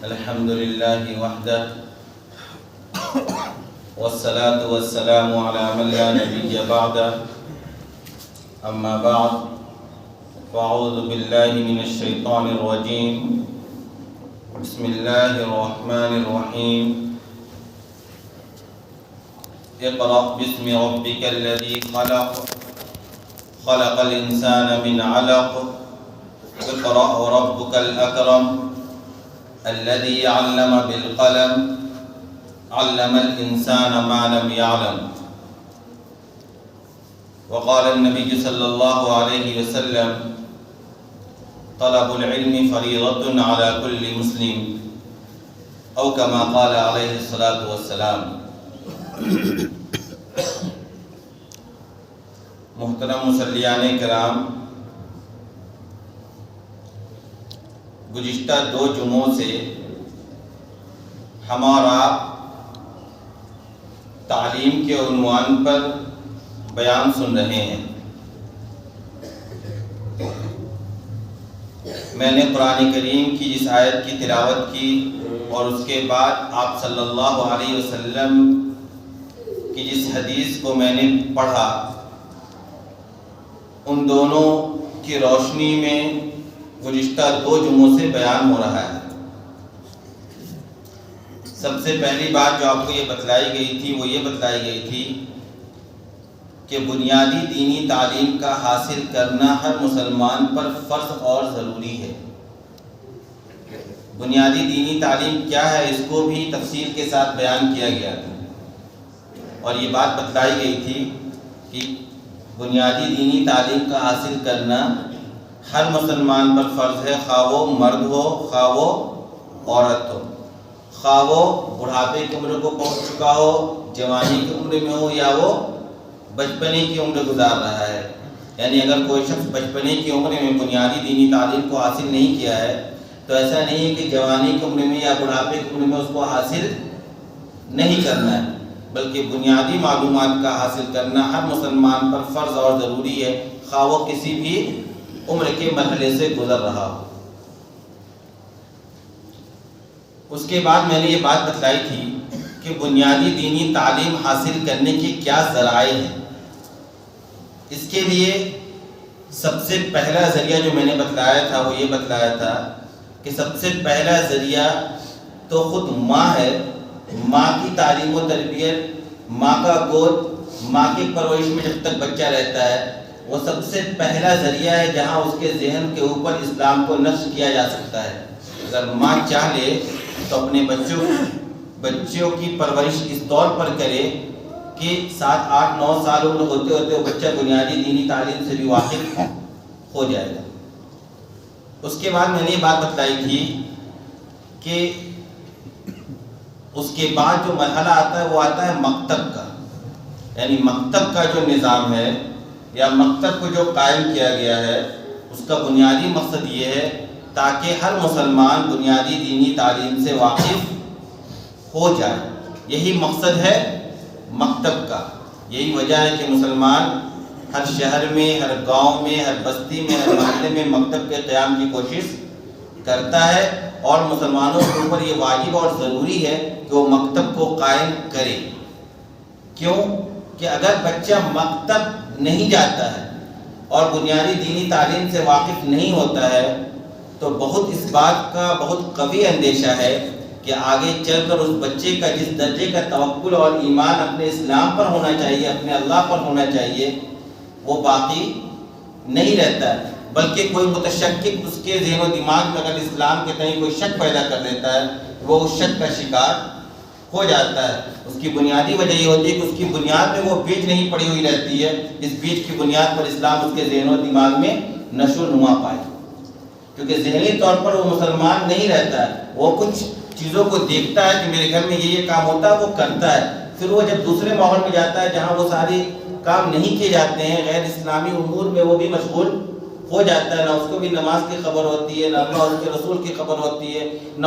الحمد لله وحده والصلاة والسلام على من لا نبي بعده أما بعد فأعوذ بالله من الشيطان الرجيم بسم الله الرحمن الرحيم اقرأ باسم ربك الذي خلق الإنسان من علق اقرأ وربك الأكرم الذي علم بالقلم علم الإنسان ما لم يعلم وقال النبي صلى الله عليه وسلم طلب العلم فريضة على كل مسلم أو كما قال عليه الصلاة والسلام۔ محترم مصلیان کرام، گزشتہ 2 جمعوں سے ہمارا تعلیم کے عنوان پر بیان سن رہے ہیں۔ میں نے قرآن کریم کی جس آیت کی تلاوت کی اور اس کے بعد آپ صلی اللہ علیہ وسلم کی جس حدیث کو میں نے پڑھا، ان دونوں کی روشنی میں گزشتہ 2 جمعوں سے بیان ہو رہا ہے۔ سب سے پہلی بات جو آپ کو یہ بتلائی گئی تھی وہ یہ بتلائی گئی تھی کہ بنیادی دینی تعلیم کا حاصل کرنا ہر مسلمان پر فرض اور ضروری ہے۔ بنیادی دینی تعلیم کیا ہے اس کو بھی تفصیل کے ساتھ بیان کیا گیا تھا، اور یہ بات بتلائی گئی تھی کہ بنیادی دینی تعلیم کا حاصل کرنا ہر مسلمان پر فرض ہے، خواہ وہ مرد ہو خواہ وہ عورت ہو، خواہ وہ بڑھاپے کی عمر کو پہنچ چکا ہو، جوانی کی عمر میں ہو، یا وہ بچپنے کی عمر گزار رہا ہے۔ یعنی اگر کوئی شخص بچپنے کی عمر میں بنیادی دینی تعلیم کو حاصل نہیں کیا ہے تو ایسا نہیں ہے کہ جوانی کی عمر میں یا بڑھاپے کی عمر میں اس کو حاصل نہیں کرنا ہے، بلکہ بنیادی معلومات کا حاصل کرنا ہر مسلمان پر فرض اور ضروری ہے، خواہ وہ کسی بھی عمر کے مرحلے سے گزر رہا ہو۔ اس کے بعد میں نے یہ بات بتلائی تھی کہ بنیادی دینی تعلیم حاصل کرنے کے کیا ذرائع ہیں۔ اس کے لیے سب سے پہلا ذریعہ جو میں نے بتلایا تھا وہ یہ بتلایا تھا کہ سب سے پہلا ذریعہ تو خود ماں ہے۔ ماں کی تعلیم و تربیت، ماں کا گود، ماں کی پرورش میں جب تک بچہ رہتا ہے وہ سب سے پہلا ذریعہ ہے جہاں اس کے ذہن کے اوپر اسلام کو نقش کیا جا سکتا ہے۔ اگر ماں چاہ لے تو اپنے بچوں کی پرورش اس طور پر کرے کہ 7، 8، 9 سال عمر ہوتے ہوتے وہ بچہ بنیادی دینی تعلیم سے بھی واقف ہو جائے گا۔ اس کے بعد میں نے یہ بات بتلائی تھی کہ اس کے بعد جو مرحلہ آتا ہے وہ آتا ہے مکتب کا، یعنی مکتب کا جو نظام ہے یا مکتب کو جو قائم کیا گیا ہے اس کا بنیادی مقصد یہ ہے تاکہ ہر مسلمان بنیادی دینی تعلیم سے واقف ہو جائے۔ یہی مقصد ہے مکتب کا، یہی وجہ ہے کہ مسلمان ہر شہر میں، ہر گاؤں میں، ہر بستی میں، ہر محلے میں مکتب کے قیام کی کوشش کرتا ہے، اور مسلمانوں کے اوپر یہ واجب اور ضروری ہے کہ وہ مکتب کو قائم کرے۔ کیوں کہ اگر بچہ مکتب نہیں جاتا ہے اور بنیادی دینی تعلیم سے واقف نہیں ہوتا ہے تو بہت اس بات کا بہت قوی اندیشہ ہے کہ آگے چل کر اس بچے کا جس درجے کا توکل اور ایمان اپنے اسلام پر ہونا چاہیے، اپنے اللہ پر ہونا چاہیے، وہ باقی نہیں رہتا ہے، بلکہ کوئی متشکک اس کے ذہن و دماغ میں اگر اسلام کے تئیں کوئی شک پیدا کر دیتا ہے وہ اس شک کا شکار ہو جاتا ہے۔ اس کی بنیادی وجہ یہ ہوتی ہے کہ اس کی بنیاد میں وہ بیج نہیں پڑی ہوئی رہتی ہے، اس بیج کی بنیاد پر اسلام اس کے ذہن و دماغ میں نشو و نما پائے، کیونکہ ذہنی طور پر وہ مسلمان نہیں رہتا ہے، وہ کچھ چیزوں کو دیکھتا ہے کہ میرے گھر میں یہ کام ہوتا ہے وہ کرتا ہے، پھر وہ جب دوسرے ماحول میں جاتا ہے جہاں وہ ساری کام نہیں کیے جاتے ہیں، غیر اسلامی امور میں وہ بھی مشغول ہو جاتا ہے، نہ اس کو بھی نماز کی خبر ہوتی ہے، نہ اللہ اور اس کے رسول کی خبر ہوتی ہے، نہ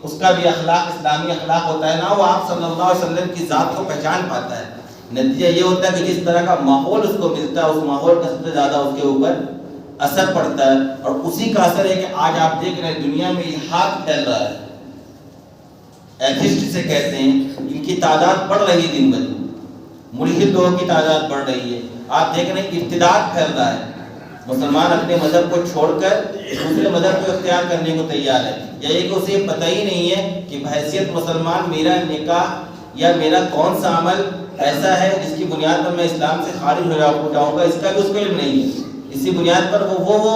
اس کا بھی اخلاق اسلامی اخلاق ہوتا ہے، نہ وہ آپ صلی اللہ علیہ وسلم کی ذات کو پہچان پاتا ہے۔ نتیجہ یہ ہوتا ہے کہ جس طرح کا ماحول اس کو ملتا ہے اس ماحول کا سب سے زیادہ اس کے اوپر اثر پڑتا ہے، اور اسی کا اثر ہے کہ آج آپ دیکھ رہے ہیں دنیا میں الحاد پھیل رہا ہے. ایتھسٹ سے کہتے ہیں، ان کی تعداد بڑھ رہی ہے دن بدن، ملحد لوگوں کی تعداد بڑھ رہی ہے. آپ دیکھ رہے ہیں ارتداد پھیل رہا ہے، مسلمان اپنے مذہب کو چھوڑ کر دوسرے مذہب کو اختیار کرنے کو تیار ہے. یا یہ کہ اسے پتہ ہی نہیں ہے کہ بحیثیت مسلمان میرا نکاح یا میرا کون سا عمل ایسا ہے جس کی بنیاد پر میں اسلام سے خارج ہو جاؤں گا، اس کا بھی اس کو علم نہیں ہے. اسی بنیاد پر وہ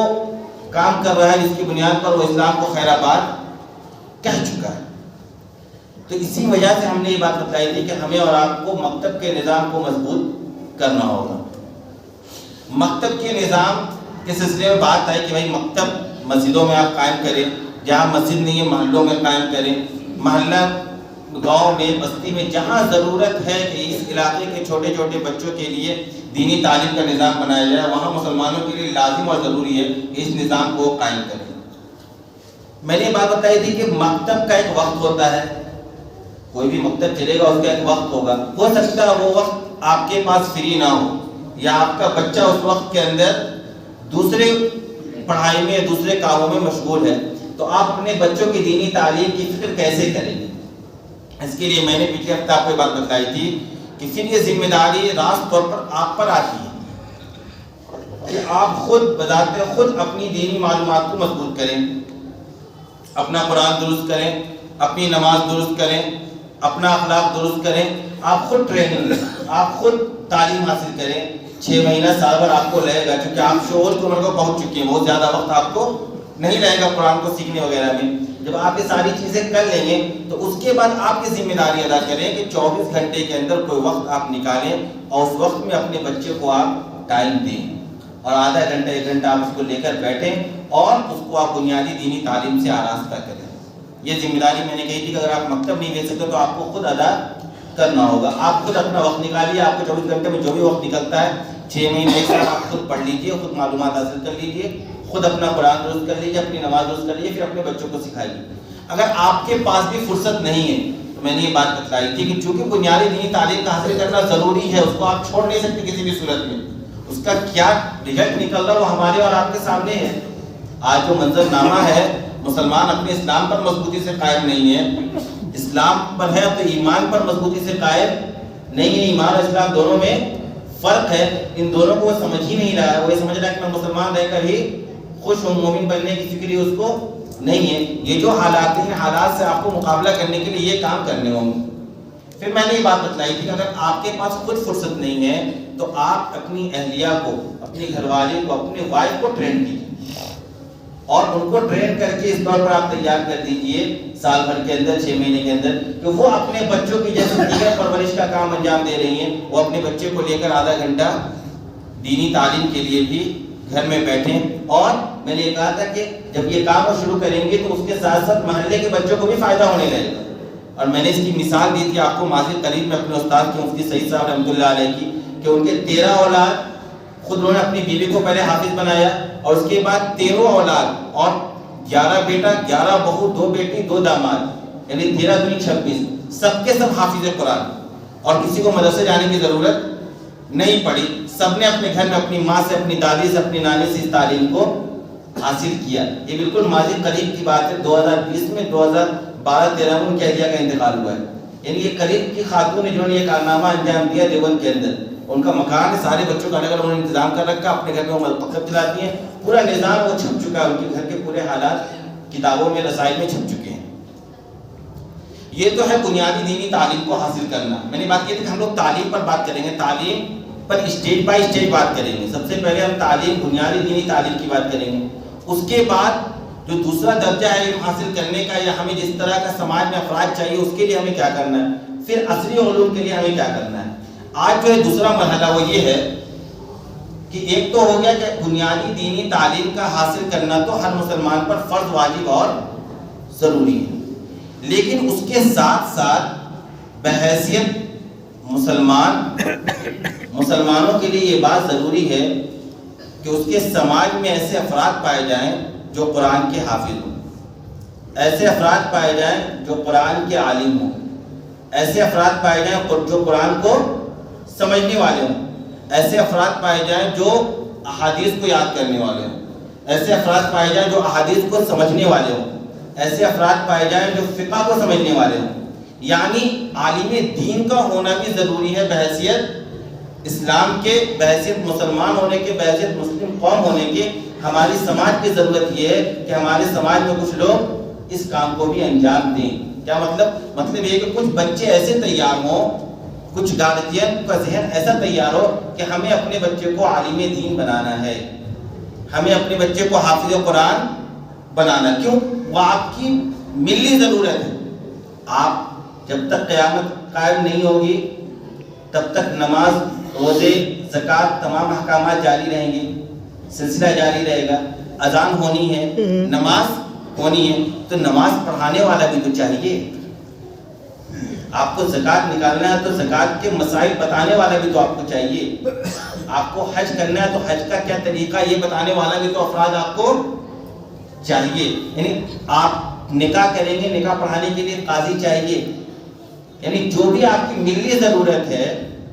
کام کر رہا ہے جس کی بنیاد پر وہ اسلام کو خیر آباد کہہ چکا ہے. تو اسی وجہ سے ہم نے یہ بات بتائی تھی کہ ہمیں اور آپ کو مکتب کے نظام کو مضبوط کرنا ہوگا. مکتب کے نظام کے سلسلے میں بات آئی کہ بھائی مکتب مسجدوں میں آپ قائم کریں، جہاں مسجد نہیں ہے محلوں میں قائم کریں. محلہ، گاؤں میں، بستی میں جہاں ضرورت ہے کہ اس علاقے کے چھوٹے چھوٹے بچوں کے لیے دینی تعلیم کا نظام بنایا جائے، وہاں مسلمانوں کے لیے لازم اور ضروری ہے کہ اس نظام کو قائم کریں. میں نے یہ بات بتائی تھی کہ مکتب کا ایک وقت ہوتا ہے، کوئی بھی مکتب چلے گا اس کا ایک وقت ہوگا. ہو سکتا ہے وہ وقت آپ کے پاس فری نہ ہو، یا آپ کا بچہ اس وقت کے اندر دوسرے پڑھائی میں دوسرے کاموں میں مشغول ہے. تو آپ اپنے بچوں کی دینی تعلیم کی فکر کیسے کریں گے؟ اس کے لیے میں نے پچھلے ہفتے آپ کو بات بتائی تھی کہ پھر یہ ذمہ داری راست طور پر آپ پر آتی ہے کہ آپ خود بذات خود اپنی دینی معلومات کو مضبوط کریں، اپنا قرآن درست کریں، اپنی نماز درست کریں، اپنا اخلاق درست کریں. آپ خود ٹریننگ لیں، آپ خود تعلیم حاصل کریں. 6 مہینہ سال بھر آپ کو لگے گا، چونکہ آپ شعور کی عمر کو پہنچ چکے ہیں، بہت زیادہ وقت آپ کو نہیں رہے گا قرآن کو سیکھنے وغیرہ میں. جب آپ یہ ساری چیزیں کر لیں گے تو اس کے بعد آپ کی ذمہ داری ادا کریں کہ 24 گھنٹے کے اندر کوئی وقت آپ نکالیں اور اس وقت میں اپنے بچے کو آپ ٹائم دیں، اور آدھا گھنٹہ 1 گھنٹہ آپ اس کو لے کر بیٹھیں اور اس کو آپ بنیادی دینی تعلیم سے آراستہ کریں. یہ ذمہ داری میں نے کہی تھی کہ اگر آپ مکتب نہیں دے سکتے تو آپ کو خود ادا کرنا ہوگا. آپ خود اپنا وقت نکالیے، آپ کو 24 گھنٹے میں جو بھی وقت نکلتا ہے 6 مہینے 1 سال آپ خود پڑھ لیجیے، خود معلومات حاصل کر لیجیے، خود اپنا قرآن درست کر لیجیے، اپنی نماز درست کر لیجیے، پھر اپنے بچوں کو سکھائیے. اگر آپ کے پاس بھی فرصت نہیں ہے تو میں نے یہ بات بتلائی تھی کہ چونکہ بنیادی دینی تعلیم کا حاصل کرنا ضروری ہے، اس کو آپ چھوڑ نہیں سکتے کسی بھی صورت میں. اس کا کیا رزلٹ نکل رہا ہے وہ ہمارے اور آپ کے سامنے ہے. آج جو منظر نامہ ہے، مسلمان اپنے اسلام پر مضبوطی سے قائم نہیں ہے. اسلام پر ہے تو ایمان پر مضبوطی سے قائم نہیں ہے. ایمان اور اسلام دونوں میں فرق ہے. ان دونوں کو وہ سمجھ ہی نہیں رہا ہے. وہ یہ سمجھ رہا ہے کہ میں مسلمان رہ کر ہی خوش ہوں، مومن بننے کی فکر اس کو نہیں ہے. یہ جو حالات ہیں، حالات سے آپ کو مقابلہ کرنے کے لیے یہ کام کرنے ہوں گے. پھر میں نے یہ بات بتلائی تھی کہ اگر آپ کے پاس خود فرصت نہیں ہے تو آپ اپنی اہلیہ کو، اپنی گھر والی کو، اپنی وائف کو ٹرین کیجیے، اور ان کو ٹرین کر کے اس طور پر آپ تیار کر دیجئے سال بھر کے اندر، 6 مہینے کے اندر، کہ وہ اپنے بچوں کی جیسے دیگر پرورش کا کام انجام دے رہی ہیں، وہ اپنے بچے کو لے کر آدھا گھنٹہ دینی تعلیم کے لیے بھی گھر میں بیٹھیں. اور میں نے یہ کہا تھا کہ جب یہ کام وہ شروع کریں گے تو اس کے ساتھ ساتھ محلے کے بچوں کو بھی فائدہ ہونے لگے گا. اور میں نے اس کی مثال دی تھی آپ کو ماضی قریب میں اپنے استاد کے مفتی سعید صاحب رحمۃ اللہ علیہ کی، کہ ان کے 13 اولاد، خود انہوں نے اپنی بیوی کو پہلے حافظ بنایا، اور اس کے بعد 13 اولاد اور 11 بیٹا 11 بہو 2 بیٹی 2 داماد، یعنی 13 دنی 26، سب کے سب حافظ قرآن، اور کسی کو مدرسے جانے کی ضرورت نہیں پڑی. سب نے اپنے گھر میں اپنی ماں سے، اپنی دادی سے، اپنی نانی سے اس تعلیم کو حاصل کیا. یہ بالکل ماضی قریب کی بات ہے. 2020 میں 2012-13 میں ان کے اہلیہ کا انتقال ہوا ہے. یعنی یہ قریب کی خاتون نے جو نے یہ کارنامہ انجام دیا دیوبند کے اندر. ان کا مکان ہے، سارے بچوں کا الگ الگ انہوں نے انتظام کر رکھا، اپنے گھر میں وہ مکتب چلاتی ہیں، پورا نظام وہ چھپ چکا ہے، ان کے گھر کے پورے حالات کتابوں میں، رسائل میں چھپ چکے ہیں. یہ تو ہے بنیادی دینی تعلیم کو حاصل کرنا. میں نے بات کی تھی کہ ہم لوگ تعلیم پر بات کریں گے، تعلیم پر اسٹیج بائی اسٹیج بات کریں گے. سب سے پہلے ہم تعلیم، بنیادی دینی تعلیم کی بات کریں گے. اس کے بعد جو دوسرا درجہ ہے علم حاصل کرنے کا، یا ہمیں جس طرح کا سماج میں افراد چاہیے اس کے لیے ہمیں کیا کرنا ہے، پھر عصری علوم کے لیے ہمیں کیا کرنا ہے. آج جو ہے دوسرا مرحلہ وہ یہ ہے کہ ایک تو ہو گیا کہ بنیادی دینی تعلیم کا حاصل کرنا تو ہر مسلمان پر فرض، واجب اور ضروری ہے. لیکن اس کے ساتھ ساتھ بحیثیت مسلمانوں کے لیے یہ بات ضروری ہے کہ اس کے سماج میں ایسے افراد پائے جائیں جو قرآن کے حافظ ہوں، ایسے افراد پائے جائیں جو قرآن کے عالم ہوں، ایسے افراد پائے جائیں جو قرآن کو سمجھنے والے ہوں، ایسے افراد پائے جائیں جو احادیث کو یاد کرنے والے ہوں. ایسے افراد پائے جائیں جو احادیث کو سمجھنے والے ہوں، ایسے افراد پائے جائیں جو فقہ کو سمجھنے والے ہوں. یعنی عالم دین کا ہونا بھی ضروری ہے بحیثیت اسلام کے، بحیثیت مسلمان ہونے کے، بحیثیت مسلم قوم ہونے کے. ہماری سماج کی ضرورت یہ ہے کہ ہمارے سماج میں کچھ لوگ اس کام کو بھی انجام دیں. کیا مطلب یہ کہ کچھ بچے ایسے تیار ہوں، کچھ گارجین کا ذہن ایسا تیار ہو کہ ہمیں اپنے بچے کو عالم دین بنانا ہے، ہمیں اپنے بچے کو حافظ قرآن بنانا. کیوں؟ وہ آپ کی ملی ضرورت ہے. آپ جب تک قیامت قائم نہیں ہوگی تب تک نماز، روزے، زکوٰۃ، تمام احکامات جاری رہیں گے، سلسلہ جاری رہے گا. اذان ہونی ہے، نماز ہونی ہے، تو نماز پڑھانے والا بھی تو چاہیے. آپ کو زکوٰۃ نکالنا ہے تو زکوٰۃ کے مسائل بتانے والا بھی تو آپ کو چاہیے. آپ کو حج کرنا ہے تو حج کا کیا طریقہ یہ بتانے والا بھی تو افراد آپ کو چاہیے. یعنی آپ نکاح کریں گے، نکاح پڑھانے کے لیے قاضی چاہیے. یعنی جو بھی آپ کی ملی ضرورت ہے،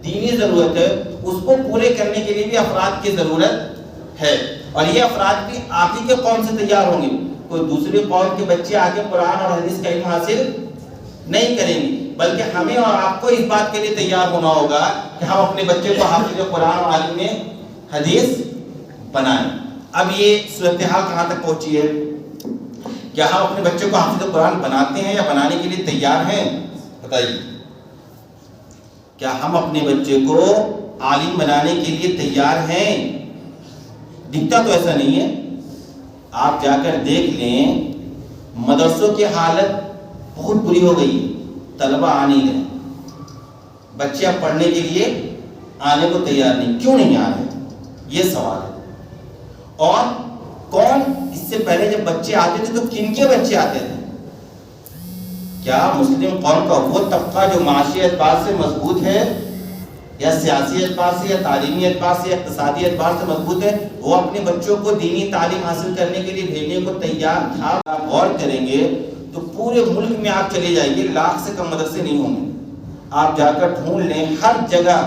دینی ضرورت ہے، اس کو پورے کرنے کے لیے بھی افراد کی ضرورت ہے. اور یہ افراد بھی آپ ہی کے قوم سے تیار ہوں گے. کوئی دوسری قوم کے بچے آگے قرآن اور حدیث کا علم حاصل نہیں کریں گے، بلکہ ہمیں اور آپ کو اس بات کے لیے تیار ہونا ہوگا کہ ہم اپنے بچے کو حافظ قرآن اور عالم حدیث بنائیں. اب یہ صورتحال کہاں تک پہنچی ہے؟ کیا ہم اپنے بچے کو حافظ قرآن بناتے ہیں یا بنانے کے لیے تیار ہیں؟ بتائیے. کیا ہم اپنے بچے کو عالم بنانے کے لیے تیار ہیں؟ دکھتا تو ایسا نہیں ہے. آپ جا کر دیکھ لیں، مدرسوں کی حالت بہت بری ہو گئی ہے. طلبہ آ نہیں رہے، بچے اب پڑھنے کے لیے آنے کو تیار نہیں. کیوں نہیں آ رہے؟ یہ سوال ہے. اور کون اس سے پہلے جب بچے آتے تھے تو کن کے بچے آتے تھے؟ کیا مسلم قوم کا وہ طبقہ جو معاشی اعتبار سے مضبوط ہے، یا سیاسی اعتبار سے، یا تعلیمی اعتبار سے، یا اقتصادی اعتبار سے مضبوط ہے، وہ اپنے بچوں کو دینی تعلیم حاصل کرنے کے لیے بھیجنے کو تیار تھا؟ آپ غور کریں گے تو پورے ملک میں آپ چلے جائیں گے، 1,00,000 سے کم مدرسے نہیں ہوں گے. آپ جا کر ڈھونڈ لیں، ہر جگہ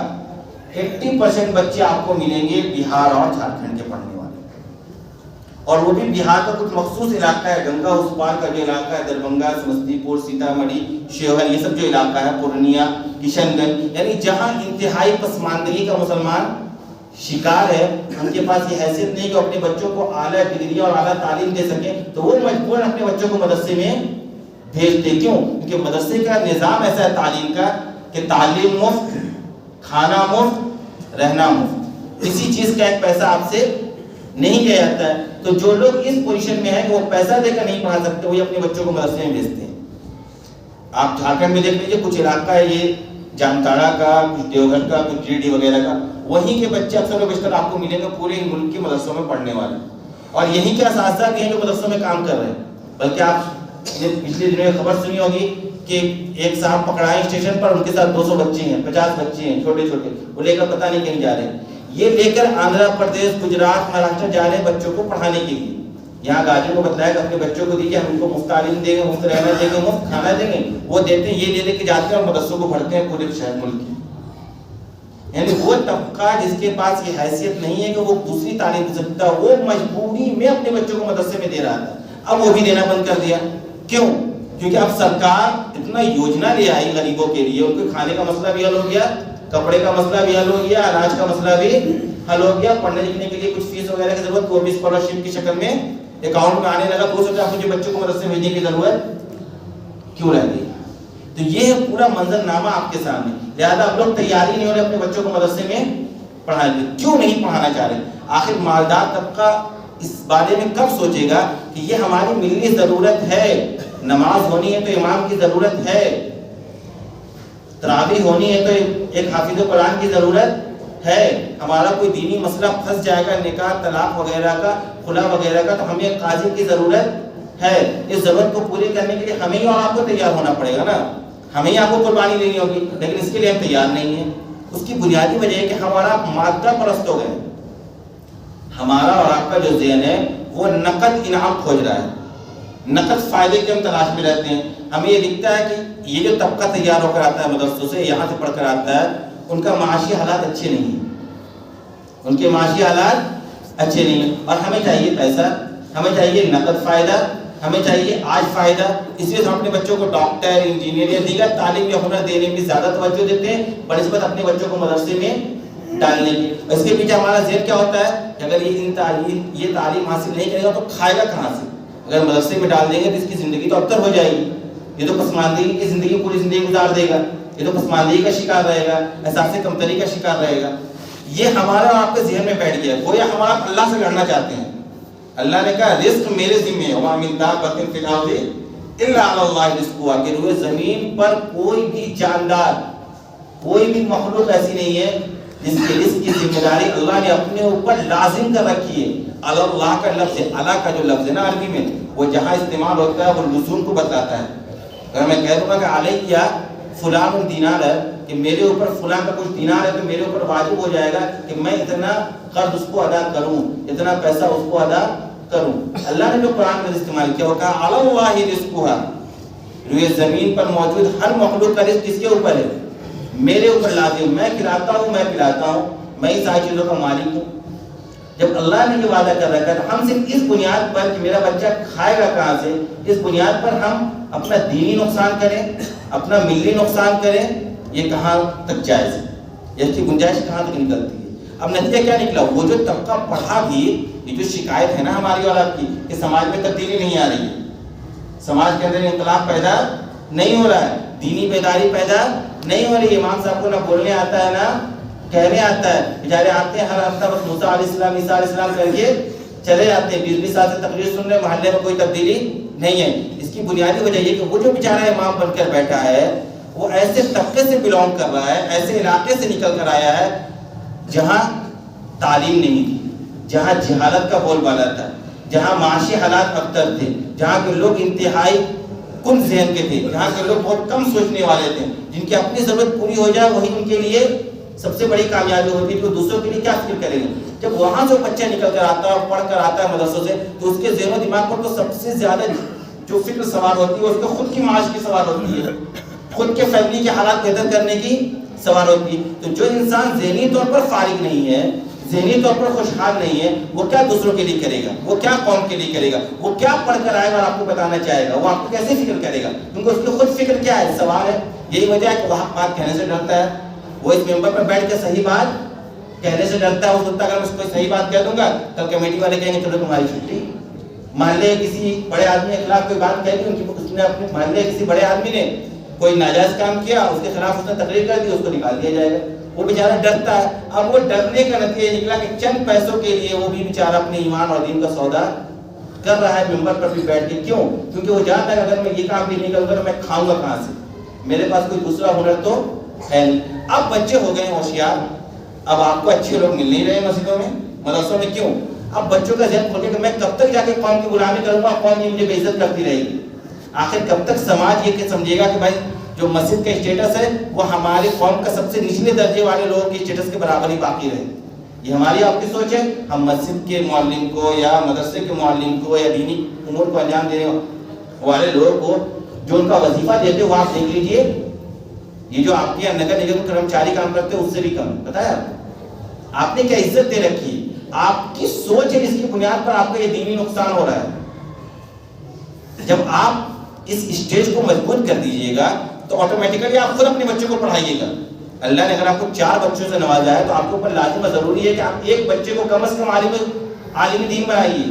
80% بچے آپ کو ملیں گے بہار اور جھارکھنڈ کے پڑھنے والے. اور وہ بھی بہار کا کچھ مخصوص علاقہ ہے، گنگا اس پار کا جو علاقہ ہے، دربھنگا، سمستی پور، سیتامڑھی، شیوہر، یہ سب جو علاقہ ہے، پورنیہ، کشن گنج، یعنی جہاں انتہائی پسماندگی کا مسلمان شکار ہے، ان کے پاس یہ حیثیت نہیں کہ اپنے بچوں کو اعلیٰ ڈگری اور اعلیٰ تعلیم دے سکیں، تو وہ مجبوراً اپنے بچوں کو مدرسے میں بھیجتے. کیوں؟ کیونکہ مدرسے کا نظام ایسا ہے تعلیم کا کہ تعلیم مفت، کھانا مفت، رہنا مفت. کسی چیز کا ایک پیسہ آپ سے نہیں لیا جاتا ہے. تو جو لوگ اس پوزیشن میں ہیں کہ وہ پیسہ دے کر نہیں پڑھا سکتے، وہ اپنے بچوں کو مدرسے میں بھیجتے ہیں. آپ جھارکھنڈ میں دیکھ لیجیے، کچھ علاقہ ہے یہ جامتاڑا کا، کچھ دیوگھر کا، کچھ گریڈی وغیرہ کا، وہیں کے بچے اکثر و بیشتر آپ کو ملیں گے پورے ملک کے مدرسوں میں پڑھنے والے. اور یہیں کے اساتذہ بھی ہیں جو مدرسوں میں کام کر رہے ہیں. بلکہ آپ نے پچھلے دنوں میں خبر سنی ہوگی کہ ایک صاحب پکڑائے اسٹیشن پر، ان کے ساتھ 200 بچے ہیں، 50 بچے ہیں چھوٹے چھوٹے، وہ لے کر پتہ نہیں کہیں جا رہے ہیں. یہ لے کر آندھرا پردیش، گجرات، مہاراشٹر جا رہے ہیں بچوں کو پڑھانے کے لیے. یہاں گارجین کو بتلایا کہ اپنے بچوں کو دیجیے، ہم ان کو مفت تعلیم دیں گے، مفت رہنا دیں گے، مفت کھانا دیں گے. وہ دیتے ہیں، یہ لے کے جاتے ہیں اور مدرسوں کو بھرتے ہیں پورے شہر ملک کی. یعنی وہ طبقہ جس کے پاس یہ حیثیت نہیں ہے کہ وہ دوسری تعلیم دے سکتا، وہ مجبوری میں اپنے بچوں کو مدرسے میں دے رہا تھا. اب وہ بھی دینا بند کر دیا. کیوں؟ کیونکہ اب سرکار اتنا یوجنا لے آئی غریبوں کے لیے، ان کے کھانے کا مسئلہ بھی حل ہو گیا، کپڑے کا مسئلہ بھی حل ہو گیا، اناج کا مسئلہ بھی حل ہو گیا. پڑھنے لکھنے کے لیے کچھ فیس وغیرہ کی ضرورت، وہ بھی اسکالرشپ کی شکل میں اکاؤنٹ میں آنے لگا. تو سوچا مجھے بچوں کو مدرسے بھیجنے کی ضرورت کیوں رہ گئی؟ تو یہ پورا منظر نامہ آپ کے سامنے. لہٰذا اب لوگ تیاری نہیں ہو رہے اپنے بچوں کو مدرسے میں پڑھانے کی. کیوں نہیں پڑھانا چاہ رہے؟ آخر مالدار طبقہ اس بارے میں کب سوچے گا کہ یہ ہماری ملی ضرورت ہے؟ نماز ہونی ہے تو امام کی ضرورت ہے، تراویح ہونی ہے تو ایک حافظ قرآن کی ضرورت ہے. ہمارا کوئی دینی مسئلہ پھنس جائے گا، نکاح، طلاق وغیرہ کا، خلا وغیرہ کا، تو ہمیں ایک قاضی کی ضرورت ہے. اس ضرورت کو پوری کرنے کے لیے ہمیں ہی اور آپ کو تیار ہونا پڑے گا نا، ہمیں ہی آپ کو قربانی دینی ہوگی. لیکن اس کے لیے ہم تیار نہیں ہیں. اس کی بنیادی وجہ ہے کہ ہمارا مادہ پرست ہو گئے. ہمارا اور آپ کا جو ذہن ہے وہ نقد انعام کھوج رہا ہے، نقد فائدے کے ہم تلاش میں رہتے ہیں. ہمیں یہ دکھتا ہے کہ یہ جو طبقہ تیار ہو کر آتا ہے مدرسوں سے، یہاں سے پڑھ کر آتا ہے، ان کا معاشی حالات اچھے نہیں ہیں، ان کے معاشی حالات اچھے نہیں ہیں. اور ہمیں چاہیے پیسہ, ہمیں چاہیے نقد فائدہ, ہمیں چاہیے آج فائدہ. اس لیے ہم اپنے بچوں کو ڈاکٹر, انجینئر یا دیگر تعلیم یا ہنر دینے میں زیادہ توجہ دیتے ہیں بنسبت اپنے بچوں کو مدرسے میں ڈالنے کی. اس کے پیچھے ہمارا ذہن کیا ہوتا ہے کہ اگر یہ تعلیم حاصل نہیں کرے گا تو کھائے گا کہاں سے؟ اگر مدرسے میں ڈال دیں گے تو اس کی زندگی تو ابتر ہو جائے گی, یہ تو پسماندگی کی زندگی پوری زندگی گزار دے گا, یہ تو پسماندگی کا شکار رہے گا, احساس کمتری کا شکار رہے گا. یہ ہمارا اور آپ کے ذہن میں بیٹھ گیا ہے. گویا ہم آپ اللہ سے لڑنا چاہتے ہیں. اللہ نے کہا رزق میرے ذمہ ہے, وما من دابۃ فی الارض الا علی اللہ رزقها, کہ روئے زمین پر کوئی بھی جاندار, کوئی بھی مخلوق ایسی نہیں ہے جس کے رزق کی ذمہ داری اللہ نے اپنے اوپر لازم کر رکھی ہے. اللہ کا لفظ ہے, اللہ کا جو لفظ ہے نا عربی میں, وہ جہاں استعمال ہوتا ہے وہ لزوم کو بتلاتا ہے. اگر میں کہہ دوں گا کہ علیہ فلان دینار ہے, کہ میرے اوپر فلاں کا کچھ دینار ہے, تو میرے اوپر واجب ہو جائے گا کہ میں اتنا قرض اس کو ادا کروں, اتنا پیسہ اس کو ادا کروں. اللہ نے جو قرآن کا استعمال کیا وہ کہا علی اللہ رزقها, روئے زمین پر موجود ہر مخلوق کا رزق کس کے اوپر ہے؟ میرے اوپر لازم. میں کھلاتا ہوں, میں پلاتا ہوں, میں ہی ساری چیزوں کا مالک ہوں. جب اللہ نے یہ وعدہ کر رکھا ہے تو ہم صرف اس بنیاد پر کہ میرا بچہ کھائے گا کہاں سے, اس بنیاد پر ہم اپنا دینی نقصان کریں, اپنا ملی نقصان کریں, یہ کہاں تک جائز ہے؟ اس کی گنجائش کہاں تک نکلتی ہے؟ اب نتیجہ کیا نکلا؟ وہ جو طبقہ پڑھا بھی, یہ جو شکایت ہے نا ہماری اور آپ کی کہ سماج میں تبدیلی نہیں آ رہی ہے, سماج کے اندر انقلاب پیدا نہیں ہو رہا ہے, دینی بیداری پیدا نہیں ہو رہی ہے. امام صاحب کو نہ بولنے آتا ہے نہ کہنے آتا ہے. بیچارے آتے ہیں ہر ہفتہ بس موسیٰ علیہ السلام عیسیٰ علیہ السلام کر کے چلے جاتے ہیں, 20-20 سال سے تقریر سن رہے, محلے میں کوئی تبدیلی نہیں ہے. اس کی بنیادی وجہ یہ کہ وہ جو بیچارہ امام بن کر بیٹھا ہے وہ ایسے طبقے سے بلونگ کر رہا ہے, ایسے علاقے سے نکل کر آیا ہے جہاں تعلیم نہیں تھی, جہاں جہالت کا بول بالا تھا, جہاں معاشی حالات ابتر تھے, جہاں کے لوگ انتہائی کم ذہن کے تھے, جہاں کے لوگ بہت کم سوچنے والے تھے, جن کی اپنی ضرورت پوری ہو جائے وہی ان کے لیے سب سے بڑی کامیابی ہوتی ہے. تو دوسروں کے لیے کیا فکر کریں گے؟ جب وہاں سے بچہ نکل کر آتا ہے اور پڑھ کر آتا ہے مدرسوں سے, تو اس کے ذہن و دماغ پر تو سب سے زیادہ جو فکر سوار ہوتی ہے اس کو خود کی معاش کی سوار ہوتی ہے, خود کے فیملی کے حالات بہتر کرنے کی سوار ہوتی ہے. تو جو انسان ذہنی طور پر فارغ نہیں ہے, ذہنی طور پر خوشحال نہیں ہے, وہ کیا دوسروں کے لیے کرے گا, وہ کیا قوم کے لیے کرے گا, وہ کیا پڑھ کر آئے گا اور آپ کو بتانا چاہے گا, وہ آپ کو کیسے فکر کرے گا؟ کیونکہ اس کی خود فکر کیا ہے, سوال ہے. یہی وجہ ہے کہ وہ حق بات کہنے سے ڈرتا ہے, وہ اس ممبر پر بیٹھ کے صحیح بات کہنے سے ڈرتا ہے. وہ سوچتا ہے اگر میں کوئی صحیح بات کہہ دوں گا کل کمیٹی والے کہیں گے چلو تمہاری چھٹی. محلے کسی بڑے آدمی کے خلاف کوئی بات کہہ دی, اس نے اپنے محلے کسی بڑے آدمی نے کوئی ناجائز کام کیا, اس کے خلاف اس نے تقریر کر دی, اس کو نکال دیا جائے گا. وہ بیچارہ ڈرتا ہے. اب وہ ڈرنے کا نتیجہ نکلا کہ چند پیسوں کے لیے وہ بھی بیچارہ اپنے ایمان اور دین کا سودا کر رہا ہے ممبر پر بھی بیٹھ کے. کیوں؟ کیونکہ وہ جانتا ہے اگر میں یہ کام بھی نہیں کروں گا تو میں کھاؤں گا کہاں سے, میرے پاس کوئی دوسرا ہنر تو ہے نہیں. اب بچے ہو گئے ہوشیار, اب آپ کو اچھے لوگ مل نہیں رہے مسجدوں میں, مدرسوں میں. کیوں؟ اب بچوں کا ذہن کھول کے کہ میں کب تک جا کے قوم کی غلامی کروں گا, قوم یہ مجھے بے عزت کرتی رہے گی. آخر کب تک سماج یہ کہ سمجھے گا کہ بھائی جو مسجد کا اسٹیٹس ہے وہ ہماری قوم کا سب سے نچلے درجے والے لوگوں کے اسٹیٹس کے برابر ہی باقی رہے. یہ ہماری آپ کی سوچ ہے. ہم مسجد کے معلم کو یا مدرسے کے معلم کو یا دینی امور کو انجام دینے والے لوگوں کو جو ان کا وظیفہ دیتے وہ آپ دیکھ لیجئے, یہ جو آپ کے نگر نگم کرمچاری کام کرتے ہیں اس سے بھی کم. پتہ ہے آپ نے کیا عزت دے رکھی ہے, آپ کی سوچ ہے جس کی بنیاد پر آپ کا یہ دینی نقصان ہو رہا ہے. جب آپ اس اسٹیج کو مضبوط کر دیجئے گا تو آٹومیٹیکلی آپ خود اپنے بچوں کو پڑھائیے گا. اللہ نے اگر آپ کو 4 بچوں سے نوازا ہے تو آپ کے اوپر لازم ضروری ہے کہ آپ ایک بچے کو کم از کم عالم دین بنائیے,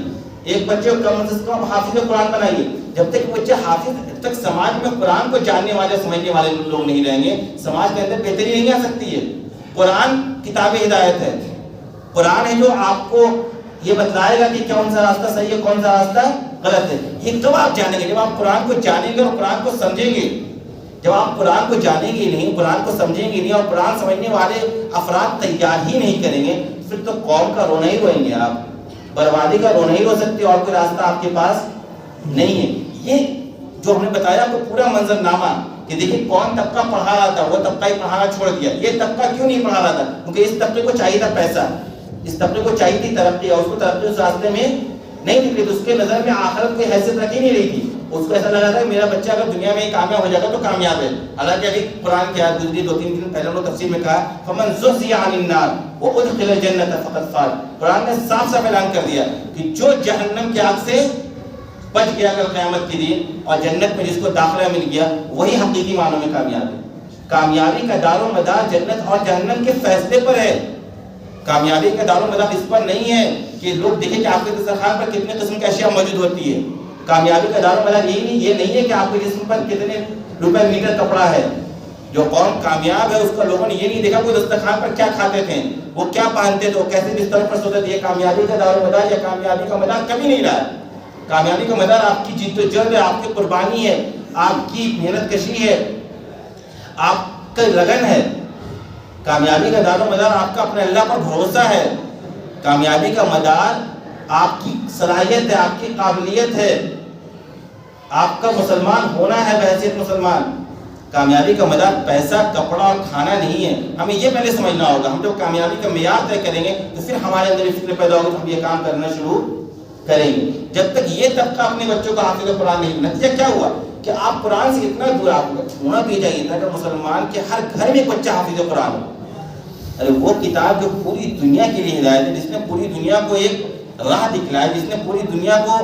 ایک بچے کو کم از کم حافظ قرآن بنائیے. جب تک بچے حافظ, جب تک سماج میں قرآن کو جاننے والے سمجھنے والے لوگ نہیں رہیں گے, سماج کے اندر بہتری نہیں آ سکتی ہے. قرآن کتاب ہدایت ہے, قرآن ہے جو آپ کو یہ بتلائے گا کہ کون سا راستہ صحیح ہے کون سا راستہ غلط ہے. یہ کب آپ جانیں گے؟ جب آپ قرآن کو جانیں گے اور قرآن کو سمجھیں گے. جب آپ قرآن کو جانیں گے نہیں, قرآن کو سمجھیں گے نہیں اور قرآن سمجھنے والے افراد تیار ہی نہیں کریں گے, پھر تو قوم کا رونا ہی روئیں گے آپ, بربادی کا رونا ہی رو سکتے, اور کوئی راستہ آپ کے پاس نہیں ہے. یہ جو ہم نے بتایا آپ کو پورا منظرنامہ کہ دیکھیں کون طبقہ پڑھا رہا تھا, وہ طبقہ ہی پڑھانا چھوڑ دیا. یہ طبقہ کیوں نہیں پڑھا رہا تھا؟ کیونکہ اس طبقے کو چاہیے تھا پیسہ, اس طبقے کو چاہیے تھی ترقی, اور اس کو ترقی اس راستے میں نہیں نکلی. تو اس کے نظر میں آخرت کوئی حیثیت رکھی نہیں رہی تھی. اس کو ایسا لگا تھا کہ میرا بچہ اگر دنیا میں ہی کامیاب ہو جائے گا تو کامیاب ہے. حالانکہ ابھی قرآن کی آیت گزری 2-3 دن پہلے ہم لوگ تفسیر میں کہا فمن زحزح عن النار وادخل الجنة فقد فاز. قرآن نے صاف صاف اعلان کر دیا کہ جو جہنم کی آگ سے بچ گیا کل قیامت کے دن اور جنت میں جس کو داخلہ مل گیا وہی حقیقی معنوں میں کامیاب ہے. کامیابی کا دار و مدار جنت اور جہنم کے فیصلے پر ہے. کامیابی کا دار و مدار اس پر نہیں ہے کہ لوگ دیکھیں کہ آپ کے دسترخوان پر کتنے قسم کی اشیاء موجود ہوتی ہے. کامیابی کا دار و مدار یہ نہیں ہے کہ آپ کے جسم پر کتنے روپے میٹر کپڑا ہے. جو قوم کامیاب ہے اس کا لوگوں نے یہ نہیں دیکھا وہ دسترخوان پر کیا کھاتے تھے, وہ کیا پہنتے تھے, وہ کیسے بستر پر سوتے تھے. یہ کامیابی کا دار و مدار یا کامیابی کا مدار کبھی نہیں رہا. کامیابی کا مدار آپ کی جد و جہد ہے, آپ کی قربانی ہے, آپ کی محنت کشی ہے, آپ کا لگن ہے. کامیابی کا دار و مدار آپ کا اپنے اللہ پر بھروسہ ہے. کامیابی کا مدار آپ کی صلاحیت ہے, آپ کی قابلیت ہے, آپ کا مسلمان ہونا ہے بحیثیت مسلمان. کامیابی کا مدار پیسہ, کپڑا اور کھانا نہیں ہے. ہمیں یہ پہلے سمجھنا ہوگا. ہم جب کامیابی کا معیار طے کریں گے تو پھر ہمارے اندر فکر پیدا ہوگی تو ہم یہ کام کرنا شروع کریں گے. جب تک یہ طبقہ اپنے بچوں کو حافظ قرآن نہیں, نتیجہ کیا ہوا کہ آپ قرآن سے اتنا دور, آپ ہونا بھی چاہیے تھا کہ مسلمان کے ہر گھر میں ایک بچہ حافظ قرآن ہو. ارے وہ کتاب جو پوری دنیا کے لیے ہدایت ہے, جس نے پوری دنیا کو ایک راہ دکھلایا, جس نے پوری دنیا کو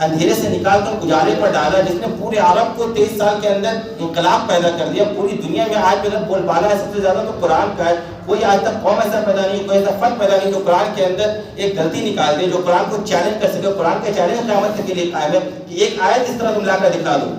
اندھیرے سے نکال کر اجالے پر ڈالا, جس نے پورے عرب کو 23 سال کے اندر انقلاب پیدا کر دیا. پوری دنیا میں آج اگر بول بالا ہے سب سے زیادہ تو قرآن کا ہے. کوئی آج تک قوم ایسا پیدا نہیں, کوئی ایسا فرد پیدا نہیں جو قرآن کے اندر ایک غلطی نکال دے, جو قرآن کو چیلنج کر سکے. قرآن کا چیلنج قیامت کے لیے قائم ہے کہ ایک آیت اس طرح تم لا کر دکھا دو,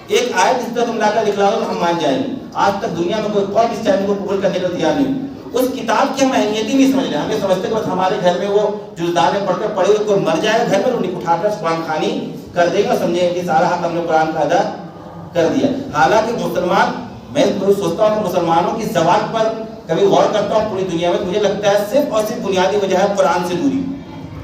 ایک آیت اس طرح تم لا کر دکھلا دو تو ہم مان جائیں گے. آج تک دنیا میں کوئی قوم اس چیلنج کو قبول کرنے کو تیار نہیں. اس کتاب کی ہم اہمیت ہی نہیں سمجھ رہے. ہم یہ سمجھتے کہ بس ہمارے گھر میں وہ جزدان میں پڑھ کر پڑے ہوئے کوئی مر جائے گھر میں تو اٹھا کر قرآن خوانی کر دے گا, سمجھیں کہ سارا حق ہم نے قرآن کا ادا کر دیا. حالانکہ مسلمان, میں سوچتا ہوں کہ مسلمانوں کی زبان پر کبھی غور کرتا ہوں پوری دنیا میں, مجھے لگتا ہے صرف اور صرف بنیادی وجہ ہے قرآن سے دوری.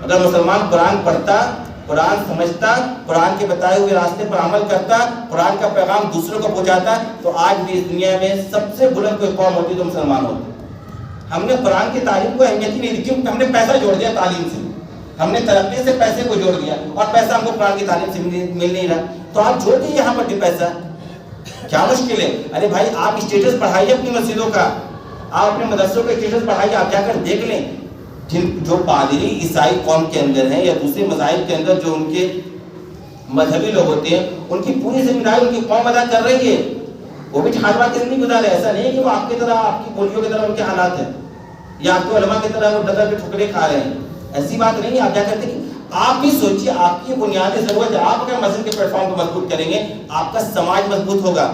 اگر مسلمان قرآن پڑھتا, قرآن سمجھتا, قرآن کے بتائے ہوئے راستے پر عمل کرتا, قرآن کا پیغام دوسروں کو پہنچاتا, تو آج بھی اس دنیا میں سب سے بلند کوئی قوم ہوتی تو مسلمان ہوتے. ہم نے قرآن کی تعلیم کو اہمیت ہی نہیں دی کیونکہ ہم نے پیسہ جوڑ دیا تعلیم سے, ہم نے ترقی سے پیسے کو جوڑ دیا اور پیسہ ہم کو قرآن کی تعلیم سے مل نہیں رہا. تو آپ جوڑ دیجیے یہاں پر بھی پیسہ, کیا مشکل ہے؟ ارے بھائی آپ اسٹیٹس بڑھائیے اپنی مسجدوں کا, آپ اپنے مدرسوں کا اسٹیٹس بڑھائیے. آپ جا کر دیکھ لیں جو پادری عیسائی قوم کے اندر ہیں یا دوسرے مذاہب کے اندر جو ان کے مذہبی لوگ ہوتے ہیں, ان کی پوری ذمہ داری ان کی قوم ادا کر رہی ہے. وہ بھی ٹھاٹوا کی زندگی گزارے. ایسا نہیں ہے کہ وہ آپ کی طرح, آپ کی بولیوں کی طرح ان کے حالات ہیں, یا آپ کے علماء کی طرح وہ ڈگر پہ ٹھکرے کھا رہے ہیں. ایسی بات نہیں ہے. آپ کیا کرتے ہیں, آپ بھی سوچیے آپ کی بنیادی ضرورت ہے. آپ اگر مسجد کے پلیٹ فارم کو مضبوط کریں گے, آپ کا سماج مضبوط ہوگا,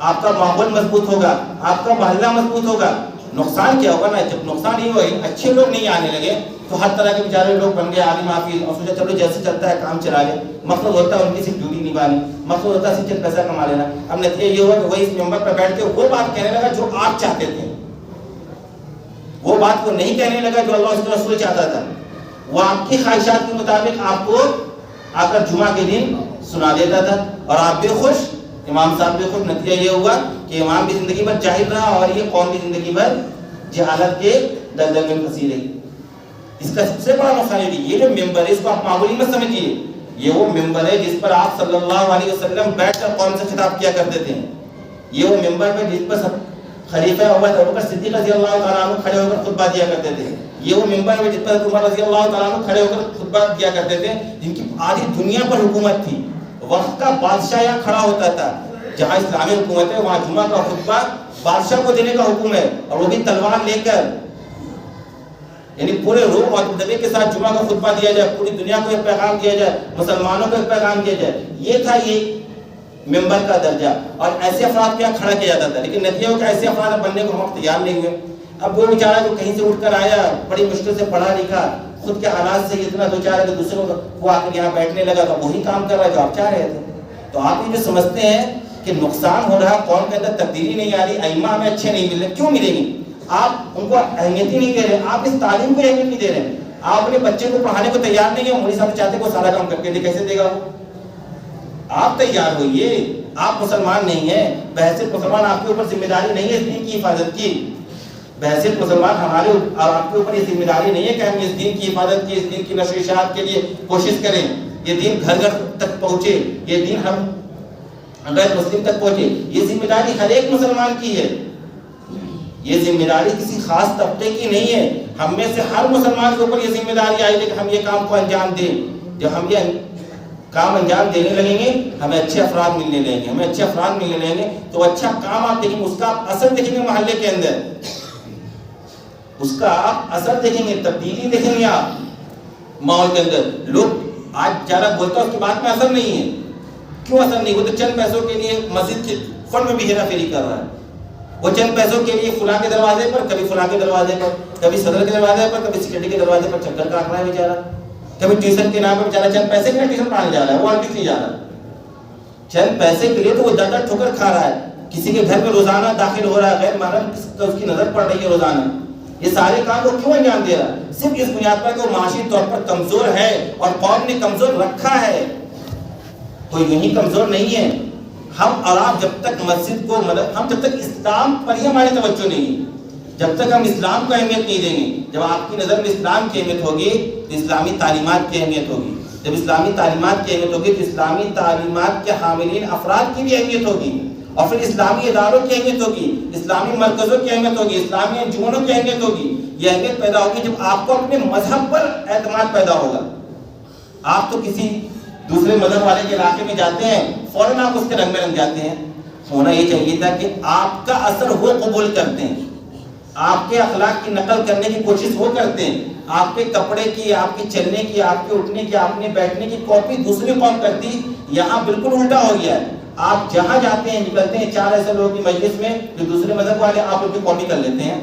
آپ کا ماحول مضبوط ہوگا, آپ کا محلہ مضبوط ہوگا. نقصان کیا ہوگا نا, جب نقصان یہ ہوئے اچھے لوگ نہیں آنے لگے تو ہر طرح کے بیچارے لوگ بن گئے عالم حافظ اور سوچا چلو جیسے چلتا ہے کام چلا لیں. مقصد ہوتا ہے ان کی صرف ڈیوٹی نبھانی, مقصد ہوتا ہے صرف چند پیسہ کما لینا. اب نتیجہ یہ ہوا کہ وہی اس ممبر پر بیٹھ کے وہ بات کہنے لگا جو آپ چاہتے تھے, وہ بات کو نہیں کہنے لگا جو اللہ اس کے رسول چاہتا تھا. وہ آپ کی خواہشات کے مطابق آپ کو آ کر جمعہ کے دن سنا دیتا تھا اور آپ بھی خوش, امام صاحب بھی خوش. نتیجہ یہ ہوا کہ امام بھی زندگی بھر جاہل رہا اور یہ قوم بھی زندگی بھر جہالت کے دلدل میں پھنسی رہی. اس کا سب سے بڑا نقصان یہ جو ممبر ہے اس کو آپ معمولی مت سمجھیے. یہ وہ ممبر ہے جس پر آپ صلی اللہ علیہ وسلم بیٹھ کر قوم سے خطاب کیا کرتے تھے. یہ وہ ممبر ہے جس پر خلیفہ ابوبکر صدیق رضی اللہ تعالیٰ عنہ کھڑے ہو کر خطبہ دیا کرتے تھے. یہ وہ ممبر ہے جس پر عمر رضی اللہ تعالیٰ عنہ کھڑے ہو کر خطبہ دیا کرتے تھے, جن کی آدھی دنیا پر حکومت تھی. وقت کا بادشاہ یہاں کھڑا ہوتا تھا. جہاں اسلامی حکومت ہے وہاں جمعہ کا خطبہ بادشاہ کو دینے کا حکم ہے, اور وہ بھی تلوار لے کر, یعنی پورے روم اور دبے کے ساتھ جمعہ کا خطبہ دیا جائے, پوری دنیا کو ایک پیغام دیا جائے, مسلمانوں کو ایک پیغام دیا جائے. یہ تھا یہ ممبر کا درجہ, اور ایسے افراد کو یہاں کھڑا کیا جاتا تھا. لیکن نتیجہ ہو کہ ایسے افراد بننے کو ہم تیار نہیں ہوئے. اب وہ بیچارہ جو کہیں سے اٹھ کر آیا, بڑی مشکل سے پڑھا لکھا, خود کے حالات سے اتنا دو چار ہے کہ دوسروں کو وہ آ کر یہاں بیٹھنے لگا تو وہی کام کر رہا ہے جو آپ چاہ رہے تھے. تو آپ یہ جو سمجھتے ہیں کہ نقصان ہو رہا, قوم کے اندر تبدیلی نہیں آ رہی, ائمہ ہمیں اچھے نہیں مل رہے, کیوں ملیں گے؟ آپ ان کو اہمیت ہی نہیں دے رہے, آپ اس تعلیم کو اہمیت نہیں دے رہے, آپ اپنے بچے کو پڑھانے کو تیار نہیں ہیں. مولوی صاحب چاہتے ہیں وہ سارا کام کر کے دے, کیسے دے گا وہ؟ آپ تیار ہوئیے. آپ مسلمان نہیں ہیں, بحیثیت مسلمان آپ کے اوپر ذمہ داری نہیں ہے اس دین کی حفاظت کی. بحیثیت مسلمان ہمارے اور آپ کے اوپر یہ ذمہ داری نہیں ہے کہ ہم اس دین کی حفاظت کی, اس دین کی نشر و اشاعت کے لیے کوشش کریں. یہ دین گھر گھر تک پہنچے، یہ دین ہم غیر مسلم تک پہنچے، یہ ذمہ داری ہر ایک مسلمان کی ہے، یہ ذمہ داری کسی خاص طبقے کی نہیں ہے، ہم میں سے ہر مسلمان کے اوپر یہ ذمہ داری آئی ہے کہ ہم یہ کام کو انجام دیں۔ جب ہم یہ کام انجام دینے لگیں گے ہمیں اچھے افراد ملنے لگیں گے، ہمیں اچھے افراد ملنے لگیں گے تو اچھا کام آپ دیکھیں گے، اس کا آپ اثر دیکھیں گے محلے کے اندر، اس کا آپ اثر دیکھیں گے، تبدیلی دیکھیں گے آپ ماحول کے اندر۔ لوگ آج زیادہ بولتا ہے اس کی بات میں اثر نہیں ہے، کیوں اثر نہیں؟ وہ تو چند پیسوں کے لیے مسجد کے فنڈ میں بھی ہیرا پھیری کر رہا ہے، وہ چند پیسوں کے لیے فلاں کے دروازے پر، کبھی فلاں کے دروازے پر، کبھی صدر کے دروازے پر، کبھی سیکورٹی کے دروازے پر چکر کاٹ رہا ہے بیچارہ، کبھی ٹیوشن کے نام پہ بیچارہ چند پیسے کے لیے ٹیوشن پڑھانے جا رہا ہے، وہ اور کس لیے جا رہا ہے؟ چند پیسے کے لیے تو وہ زیادہ ٹھوکر کھا رہا ہے، کسی کے گھر میں روزانہ داخل ہو رہا ہے، غیر محرم اس کی نظر پڑ رہی ہے روزانہ، یہ سارے کام وہ کیوں انجام دے رہا ہے؟ صرف اس بنیاد پر کہ وہ معاشی طور پر کمزور ہے اور قوم نے کمزور رکھا ہے، کوئی یہی کمزور نہیں ہے۔ ہم اور آپ جب تک مسجد کو ہم جب تک اسلام پر ہی ہماری توجہ نہیں ہے، جب تک ہم اسلام کو اہمیت نہیں دیں گے، جب آپ کی نظر میں اسلام کی اہمیت ہوگی تو اسلامی تعلیمات کی اہمیت ہوگی، جب اسلامی تعلیمات کی اہمیت ہوگی تو اسلامی تعلیمات کے حاملین افراد کی بھی اہمیت ہوگی، اور پھر اسلامی اداروں کی اہمیت ہوگی، اسلامی مرکزوں کی اہمیت ہوگی، اسلامی انجمنوں کی اہمیت ہوگی۔ یہ اہمیت پیدا ہوگی جب آپ کو اپنے مذہب پر اعتماد پیدا ہوگا۔ آپ تو کسی دوسرے مذہب والے کے علاقے میں جاتے ہیں فوراً آپ اس کے رنگ میں رنگ جاتے ہیں، ہونا یہ چاہیے تھا کہ آپ کا اثر وہ قبول کرتے ہیں، آپ کے اخلاق کی نقل کرنے کی کوشش وہ کرتے ہیں، آپ کے کپڑے کی، آپ کے چلنے کی، آپ کے اٹھنے کی، آپ نے بیٹھنے کی کاپی دوسری قوم کرتی، یہاں بالکل الٹا ہو گیا ہے۔ آپ جہاں جاتے ہیں نکلتے ہیں چار ایسے لوگوں کی مجلس میں جو دوسرے مذہب والے، آپ ان کی کاپی کر لیتے ہیں،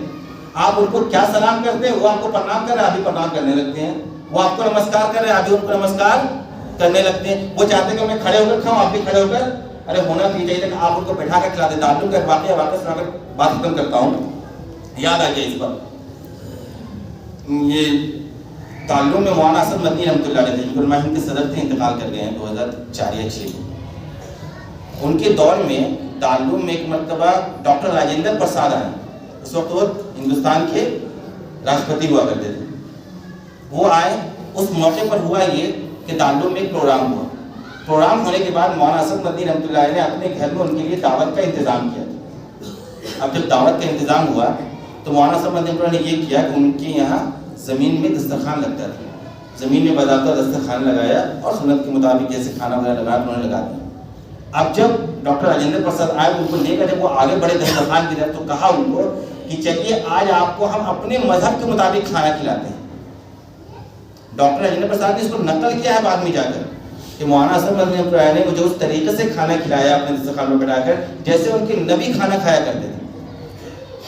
آپ ان کو کیا سلام کرتے ہیں، وہ آپ کو پرنام کر رہے ہیں، آپ بھی پرنام کرنے لگتے ہیں، وہ آپ کو نمسکار کر رہے ہیں، آپ بھی ان کو نمسکار کرنے لگتے ہیں، وہ چاہتے ہیں کہ میں کھڑے ہو کر کھاؤں، آپ بھی کھڑے ہو کر، ارے ہونا تو یہ چاہیے کہ آپ ان کو بٹھا کر کھلا دیں۔ تعلق کا واقعہ سنا کر بات ختم کرتا ہوں، یاد آ گیا اس پر۔ یہ تعلق میں مولانا اسد مدنی رحمۃ اللہ علیہ جو علماء ہند کے صدر تھے، انتقال کر گئے ہیں 2004 یا 6 کو۔ ان کے دور میں تعلق میں ایک مرتبہ ڈاکٹر راجندر پرساد آئے، اس وقت وہ ہندوستان کے راشٹرپتی ہوا کرتے تھے، وہ آئے۔ اس موقع پر ہوا یہ کہ تعلق میں ایک پروگرام ہوا، پروگرام ہونے کے بعد مولانا اسد مدنی رحمۃ اللہ علیہ نے اپنے گھر میں ان کے لیے دعوت کا انتظام کیا۔ اب جب دعوت کا انتظام ہوا تو مولانا اسد مدنی رحمۃ اللہ نے یہ کیا کہ ان کے یہاں زمین میں دسترخوان لگتا تھا، زمین میں باضابطہ دسترخوان لگایا اور سنت کے مطابق جیسے کھانا وغیرہ لگایا انہوں نے لگا دیا۔ اب جب ڈاکٹر راجندر پرساد آئے ان کو لے کر جب وہ آگے بڑے دسترخوان کی طرف، تو کہا ان کو کہ چلیے آج آپ کو ہم اپنے مذہب کے مطابق کھانا کھلاتے ہیں۔ ڈاکٹر راجندر پرساد نے اس کو نقل کیا ہے بعد میں جا کر کہ مولانا اسد مدنی رحمۃ اللہ نے مجھے اس طریقے سے کھانا کھلایا اپنے دسترخوان میں بٹھا کر جیسے ان کے نبی کھانا کھایا کرتے تھے۔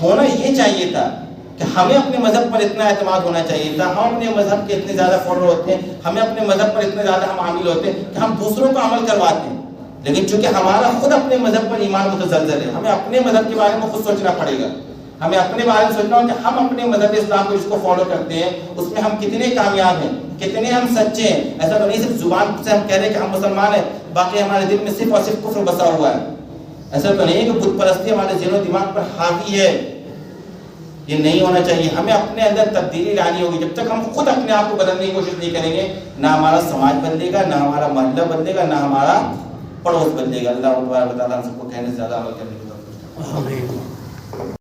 ہونا یہ چاہیے تھا کہ ہمیں اپنے مذہب پر اتنا اعتماد ہونا چاہیے تھا، ہم اپنے مذہب کے اتنے زیادہ فالوور ہوتے ہیں، ہمیں اپنے مذہب پر اتنے زیادہ ہم عامل ہوتے ہیں کہ ہم دوسروں کو عمل کرواتے ہیں، لیکن چونکہ ہمارا خود اپنے مذہب پر ایمان متزلزل ہے، ہمیں اپنے مذہب کے بارے میں خود سوچنا پڑے گا، ہمیں اپنے بارے میں سوچنا ہو کہ ہم اپنے مذہب اسلام کو جس کو فالو کرتے ہیں اس میں ہم کتنے کامیاب ہیں، کتنے ہم سچے ہیں۔ ایسا تو نہیں صرف زبان سے ہم کہہ رہے ہیں کہ ہم مسلمان ہیں، باقی ہمارے دل میں صرف اور صرف کفر بسا ہوا ہے۔ ایسا تو نہیں ہے کہ بت پرستی ہمارے ذہن و دماغ پر حاوی ہے، یہ نہیں ہونا چاہیے۔ ہمیں اپنے اندر تبدیلی لانی ہوگی، جب تک ہم خود اپنے آپ کو بدلنے کی کوشش نہیں کریں گے نہ ہمارا سماج بدلے گا، نہ ہمارا محلہ بدلے گا، نہ ہمارا پڑوس بدلے گا۔ اللہ تعالیٰ ہم سب کو کہنے سے زیادہ عمل کرنے کی توفیق۔